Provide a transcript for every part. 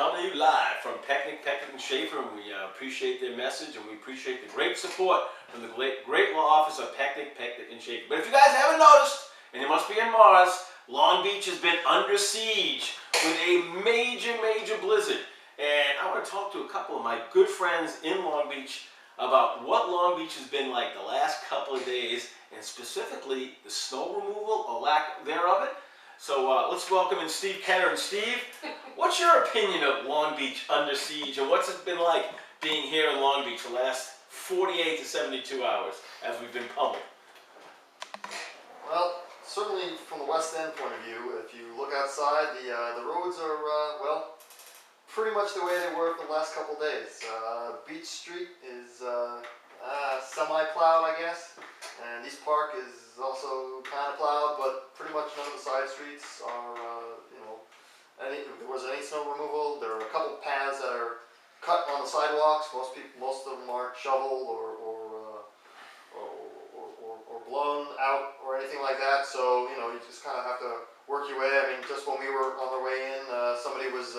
coming to you live from Pecknick, and Schaefer, and we appreciate their message, and we appreciate the great support from the great law office of Pecknick, and Schaefer. But if you guys haven't noticed, and you must be in Mars, Long Beach has been under siege with a major, major blizzard. And I want to talk to a couple of my good friends in Long Beach about what Long Beach has been like the last couple of days, and specifically the snow removal or lack thereof it. So let's welcome in Steve Kenner. And Steve, what's your opinion of Long Beach under siege, and what's it been like being here in Long Beach the last 48 to 72 hours as we've been pummeled? Well, certainly from the West End point of view, if you look outside, the roads are, well, pretty much the way they were for the last couple of days. Beach Street is semi-plowed, I guess, and East Park is also kind of plowed, but pretty much none of the side streets are, if there was any snow removal. There are a couple paths that are cut on the sidewalks. Most of them aren't shoveled or blown out or anything like that. So you just kind of have to work your way. I mean, just when we were on the way in, somebody was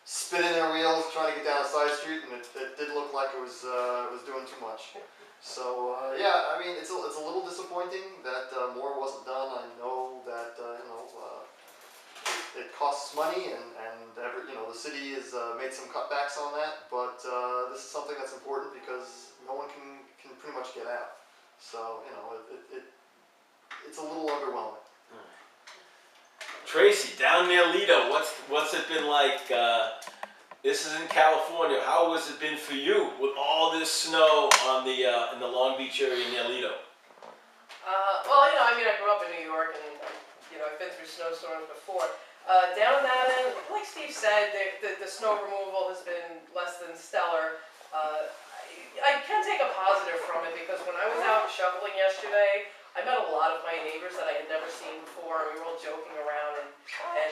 spinning their wheels trying to get down a side street, and it did look like it was doing too much. So yeah, I mean, it's a little disappointing that more wasn't done. I know that it costs money, and the city has made some cutbacks on that. But this is something that's important because no one can pretty much get out. So it's a little underwhelming. Tracy, down near Lido, what's it been like? This is in California. How has it been for you with all this snow on in the Long Beach area near Lido? Well, I mean, I grew up in New York, and I've been through snowstorms before. Down that end, like Steve said, the snow removal has been less than stellar. I can take a positive from it because when I was out shoveling yesterday, I met a lot of my neighbors that I had never seen before, and we were all joking around, and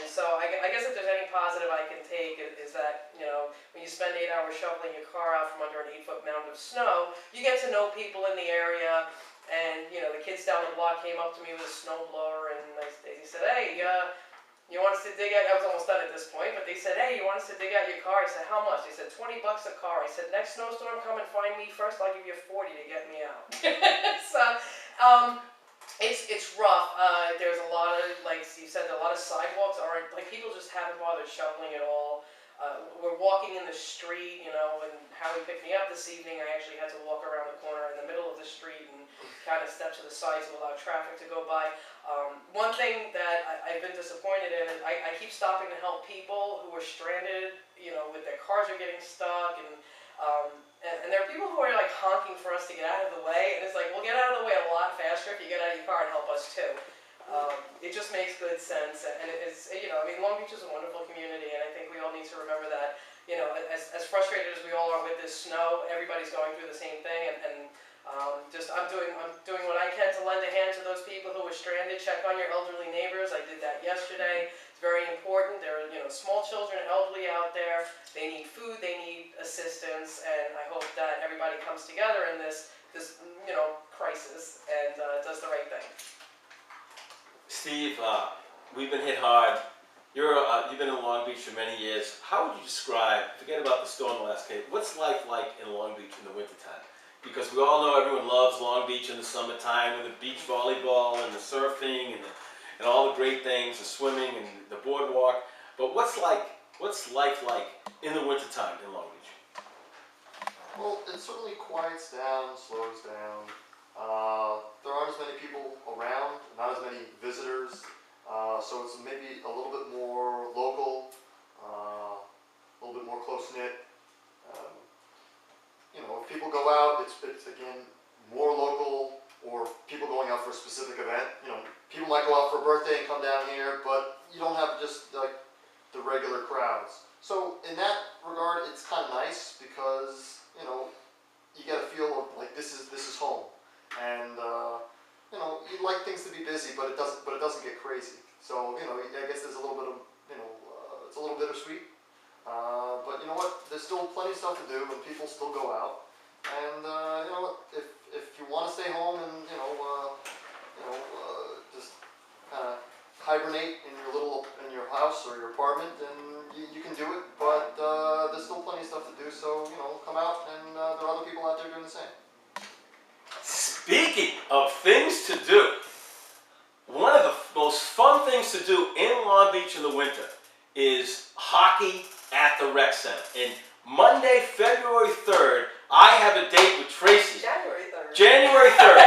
so I guess if there's any positive I can take is that, when you spend 8 hours shoveling your car out from under an 8-foot mound of snow, you get to know people in the area, and, the kids down the block came up to me with a snowblower, and they said, hey, you want us to dig out, I was almost done at this point, but they said, hey, you want us to dig out your car? I said, how much? They said, $20 a car. I said, next snowstorm, come and find me first, I'll give you 40 to get me out. So, it's rough. There's a lot of, like Steve said, a lot of sidewalks aren't, people just haven't bothered shoveling at all. We're walking in the street, and Howie picked me up this evening. I actually had to walk around the corner in the middle of the street and kind of step to the side to allow traffic to go by. One thing that I've been disappointed in is I keep stopping to help people who are stranded, with their cars are getting stuck, and there are people who are like honking for us to get out of the way, and it's like, we'll get out of the way a lot faster if you get out of your car and help us too. It just makes good sense, and it's, Long Beach is a wonderful community, and I think we all need to remember that, as frustrated as we all are with this snow, everybody's going through the same thing, and I'm doing what I can to lend a hand to those people who are stranded. Check on your elderly neighbors. I did that yesterday. It's very important. There are, small children, elderly out there. They need food, they need assistance, and I hope that everybody comes together in this crisis and does the right thing. Steve, we've been hit hard. You've been in Long Beach for many years. How would you describe, forget about the storm last case, what's life like in Long Beach in the wintertime? Because we all know everyone loves Long Beach in the summertime with the beach volleyball and the surfing and all the great things, the swimming and the boardwalk. But what's life like in the wintertime in Long Beach? Well, it certainly quiets down, slows down. There aren't as many people around, not as many visitors, so it's maybe a little bit more local, a little bit more close-knit. If people go out, it's again more local, or people going out for a specific event. People might go out for a birthday and come down here, but you don't have just like the regular crowds. So in that regard, it's kind of nice because you get a feel of like this is home, and you'd like things to be busy, but it doesn't get crazy. So I guess there's a little bit of it's a little bittersweet. But you know what? There's still plenty of stuff to do, and people still go out. And you know what? If you want to stay home and just kind of hibernate in your house or your apartment, then you can do it. But of things to do, one of the most fun things to do in Long Beach in the winter is hockey at the rec center. And Monday, February 3rd, I have a date with Tracy. January 3rd. January 3rd.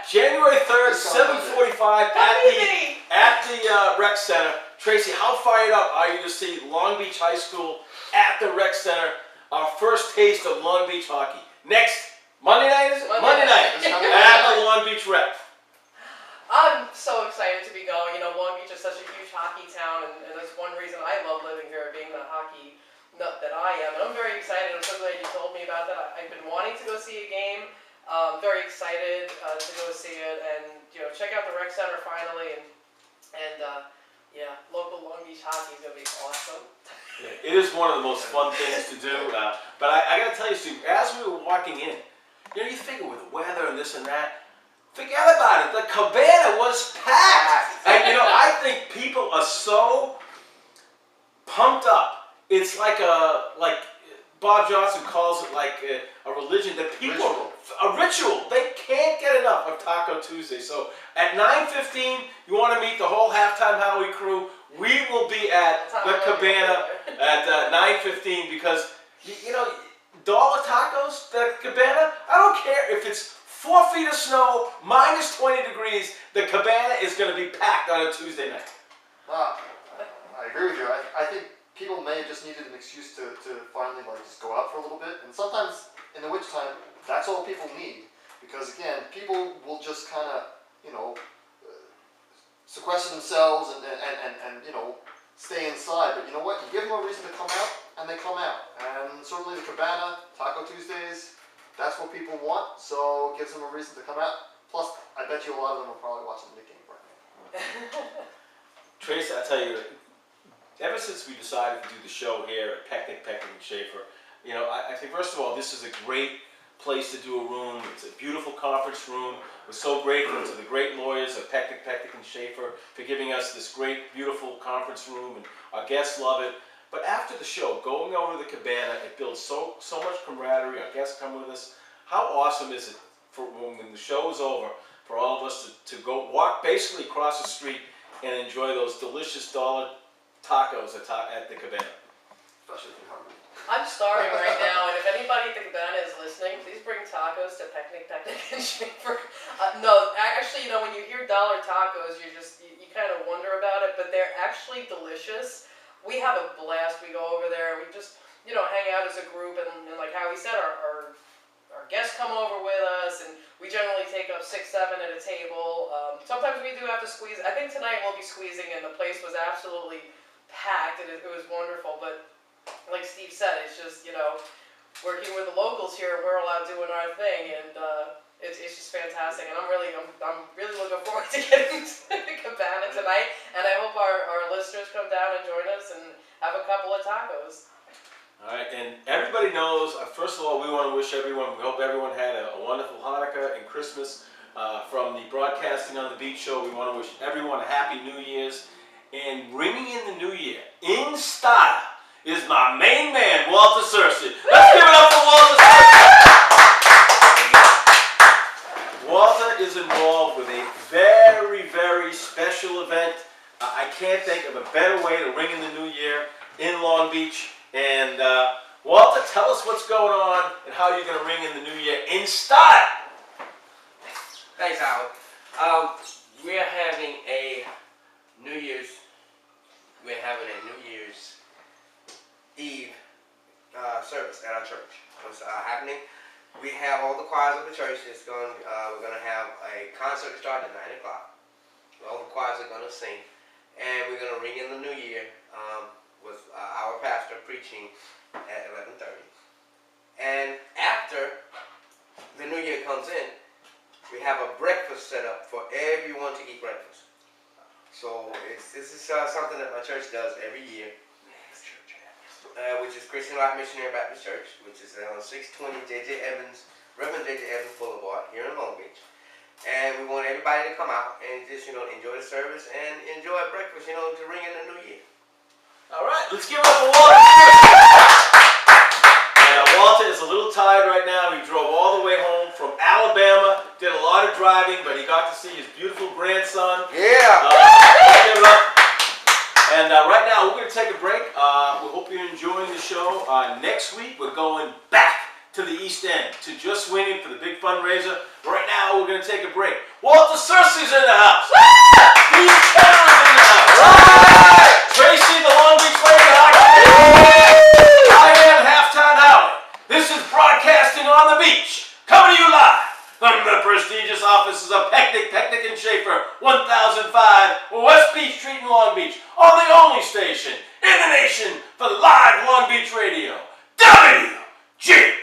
January 3rd, This sounds 7:45 Happy at the rec center. Tracy, how fired up are you to see Long Beach High School at the rec center? Our first taste of Long Beach hockey. Next Monday night, is it? Monday night. This coming At Monday. the Long Beach rec. I'm so excited to be going. You know, Long Beach is such a huge hockey town, and that's one reason I love living here, being the hockey nut that I am. And I'm very excited. I'm so glad you told me about that. I've been wanting to go see a game. Very excited to go see it, and check out the rec center finally. And yeah, local Long Beach hockey is gonna be awesome. Yeah, it is one of the most fun things to do. But I got to tell you, Steve, as we were walking in, you figure with the weather and this and that, forget about it. The cabana was packed. And I think people are so pumped up. It's like Bob Johnson calls it like a religion that people, a ritual. They can't get enough of Taco Tuesday. So at 9:15, you want to meet the whole halftime Howie crew. We will be at the cabana at 9:15 because dollar tacos, the cabana. I don't care if it's 4 feet of snow, minus 20 degrees. The cabana is going to be packed on a Tuesday night. I agree with you. I think people may have just needed an excuse to finally just go out for a little bit. And sometimes in the winter time, that's all people need. Because again, people will just kind of, sequester themselves and stay inside. But you know what? You give them a reason to come out, and they come out. And certainly the cabana, Taco Tuesdays, that's what people want. So it gives them a reason to come out. Plus, I bet you a lot of them are probably watching the game right now. Tracy, I tell you, ever since we decided to do the show here at Pecnic and Schaefer, I think first of all, this is a great place to do a room. It's a beautiful conference room. We're so grateful to the great lawyers at Pecnic and Schaefer for giving us this great, beautiful conference room, and our guests love it. But after the show, going over to the cabana, it builds so much camaraderie. Our guests come with us. How awesome is it for when the show is over for all of us to go walk basically across the street and enjoy those delicious dollar tacos at the cabana? Especially if you're hungry. I'm starving right now, and if anybody at the cabana is listening, please bring tacos to Pecnic and Schaefer. No, actually, when you hear dollar tacos, you kind of wonder about it, but they're actually delicious. We have a blast. We go over there, and we just, hang out as a group, and like Howie said, our guests come over with us, and we generally take up 6, 7 at a table. Sometimes we do have to squeeze. I think tonight we'll be squeezing, and the place was absolutely packed, and it was wonderful, but like Steve said, it's just, working with the locals here, we're allowed doing our thing, and it's just fantastic, and I'm really looking forward to getting to the cabana tonight, and I hope our listeners come down and join us and have a couple of tacos. All right, and everybody knows, first of all, we want to wish everyone, we hope everyone had a wonderful Hanukkah and Christmas. From the Broadcasting on the Beach show, we want to wish everyone a happy New Year's, and ringing in the new year, in style, is my main man, Walter Searcy. Let's give it up for Walter Searcy. Walter is involved with a very, very special event. I can't think of a better way to ring in the new year in Long Beach. And Walter, tell us what's going on and how you're going to ring in the new year in style. Thanks, Howard. We're having a New Year's Eve service at our church. What's happening? We have all the choirs of the church. We're going to have a concert starting at 9 o'clock. All the choirs are going to sing, and we're going to ring in the new year with our pastor preaching at 11:30. And after the new year comes in, we have a breakfast set up for everyone to eat breakfast. So this is something that my church does every year. Which is Christian Life Missionary Baptist Church, which is on 620 Reverend J.J. Evans Boulevard here in Long Beach. And we want everybody to come out and just, enjoy the service and enjoy breakfast, to ring in the new year. All right, let's give it up for Walter. Walter is a little tired right now. He drove all the way home from Alabama, did a lot of driving, And right now, we're going to take a break. We hope you're enjoying the show. Next week, we're going back to the East End, to Just Swinging for the big fundraiser. Right now, we're going to take a break. Walter Cersei's in the house. Steve Cameron's in the house. Right. Tracy, the Long Beach Lady Hockey. I am Halftime Howie. This is Broadcasting on the Beach, coming to you live from the prestigious offices of Pechnick and Schaefer, 1005 West Beach Street in Long Beach, on the only station in the nation for live Long Beach radio, WG.